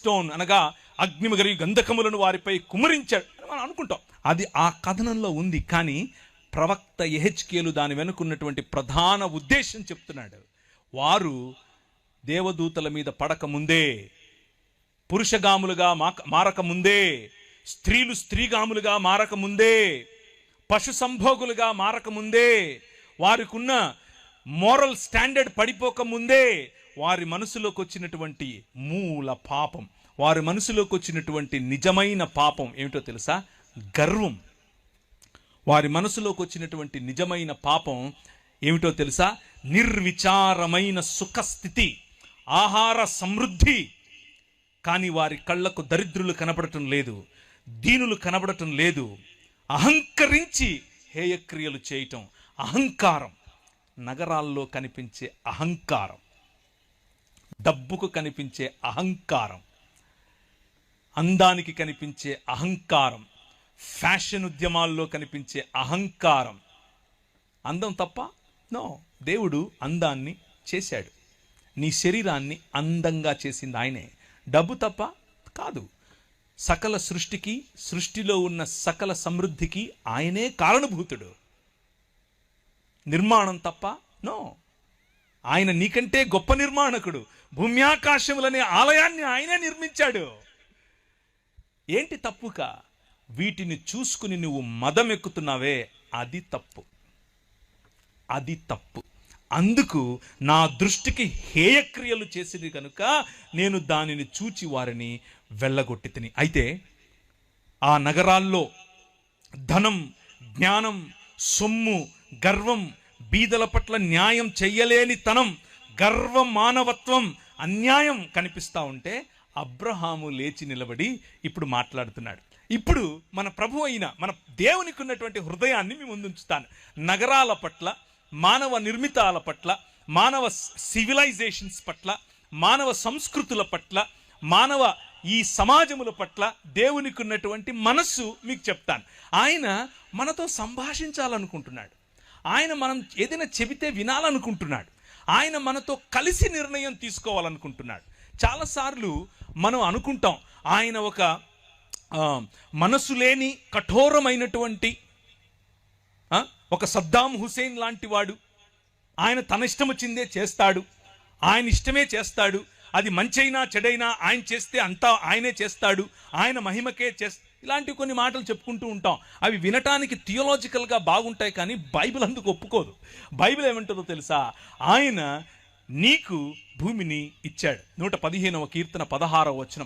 Brimstone అనగా అగ్ని మరియు గంధకములను వారిపై కుమ్మరించాడు అని మనం అనుకుంటాం. అది ఆ కథనంలో ఉంది. కానీ ప్రవక్త యెహెజ్కేలు దాని వెనుకున్నటువంటి ప్రధాన ఉద్దేశం చెప్తున్నాడు. వారు దేవదూతల మీద పడక ముందే, పురుషగాములుగా మారక ముందే, స్త్రీలు స్త్రీగాములుగా మారక ముందే, పశు సంభోగులుగా మారక ముందే, వారికున్న మోరల్ స్టాండర్డ్ పడిపోక ముందే వారి మనసులోకి వచ్చినటువంటి మూల పాపం, వారి మనసులోకి వచ్చినటువంటి నిజమైన పాపం ఏమిటో తెలుసా? గర్వం. వారి మనసులోకి వచ్చినటువంటి నిజమైన పాపం ఏమిటో తెలుసా? నిర్విచారమైన సుఖస్థితి, ఆహార సమృద్ధి. కానీ వారి కళ్ళకు దరిద్రులు కనబడటం లేదు, దీనులు కనబడటం లేదు. అహంకరించి హేయక్రియలు చేయటం, అహంకారం. నగరాల్లో కనిపించే అహంకారం, డబ్బుకు కనిపించే అహంకారం, అందానికి కనిపించే అహంకారం, ఫ్యాషన్ ఉద్యమాల్లో కనిపించే అహంకారం. అందం తప్ప? నో. దేవుడు అందాన్ని చేశాడు, నీ శరీరాన్ని అందంగా చేసింది ఆయనే. డబ్బు తప్ప? కాదు. సకల సృష్టికి, సృష్టిలో ఉన్న సకల సమృద్ధికి ఆయనే కారణభూతుడు. నిర్మాణం తప్ప? నో. ఆయన నీకంటే గొప్ప నిర్మాణకుడు. భూమ్యాకాశములనే ఆలయాన్ని ఆయనే నిర్మించాడు. ఏంటి తప్పుక? వీటిని చూసుకుని నువ్వు మదం ఎక్కుతున్నావే, అది తప్పు, అది తప్పు. అందుకు నా దృష్టికి హేయక్రియలు చేసింది కనుక నేను దానిని చూచి వారిని వెళ్ళగొట్టి తిని. అయితే ఆ నగరాల్లో ధనం, జ్ఞానం, సొమ్ము, గర్వం, బీదల పట్ల న్యాయం చెయ్యలేని తనం, గర్వం, మానవత్వం, అన్యాయం కనిపిస్తూ ఉంటే అబ్రహాము లేచి నిలబడి ఇప్పుడు మాట్లాడుతున్నాడు. ఇప్పుడు మన ప్రభు అయిన మన దేవునికి ఉన్నటువంటి హృదయాన్ని మీ ముందుంచుతాను. నగరాల పట్ల, మానవ నిర్మితాల పట్ల, మానవ సివిలైజేషన్స్ పట్ల, మానవ సంస్కృతుల పట్ల, మానవ ఈ సమాజముల పట్ల దేవునికి ఉన్నటువంటి మనస్సు మీకు చెప్తాను. ఆయన మనతో సంభాషించాలనుకుంటున్నాడు. ఆయన మనం ఏదైనా చెబితే వినాలనుకుంటున్నాడు. ఆయన మనతో కలిసి నిర్ణయం తీసుకోవాలనుకుంటున్నాడు. చాలాసార్లు మనం అనుకుంటాం ఆయన ఒక మనసు లేని కఠోరమైనటువంటి ఒక సద్దాం హుసేన్ లాంటి వాడు. ఆయన తన ఇష్టం వచ్చిందే చేస్తాడు, ఆయన ఇష్టమే చేస్తాడు. అది మంచైనా చెడైనా ఆయన చేస్తే అంతా ఆయనే చేస్తాడు, ఆయన మహిమకే ఇలాంటి కొన్ని మాటలు చెప్పుకుంటూ ఉంటాం. అవి వినటానికి థియోలాజికల్గా బాగుంటాయి, కానీ బైబిల్ అందుకు ఒప్పుకోదు. బైబిల్ ఏమంటుందో తెలుసా? ఆయన నీకు భూమిని ఇచ్చాడు. 115వ కీర్తన 16వ వచనం.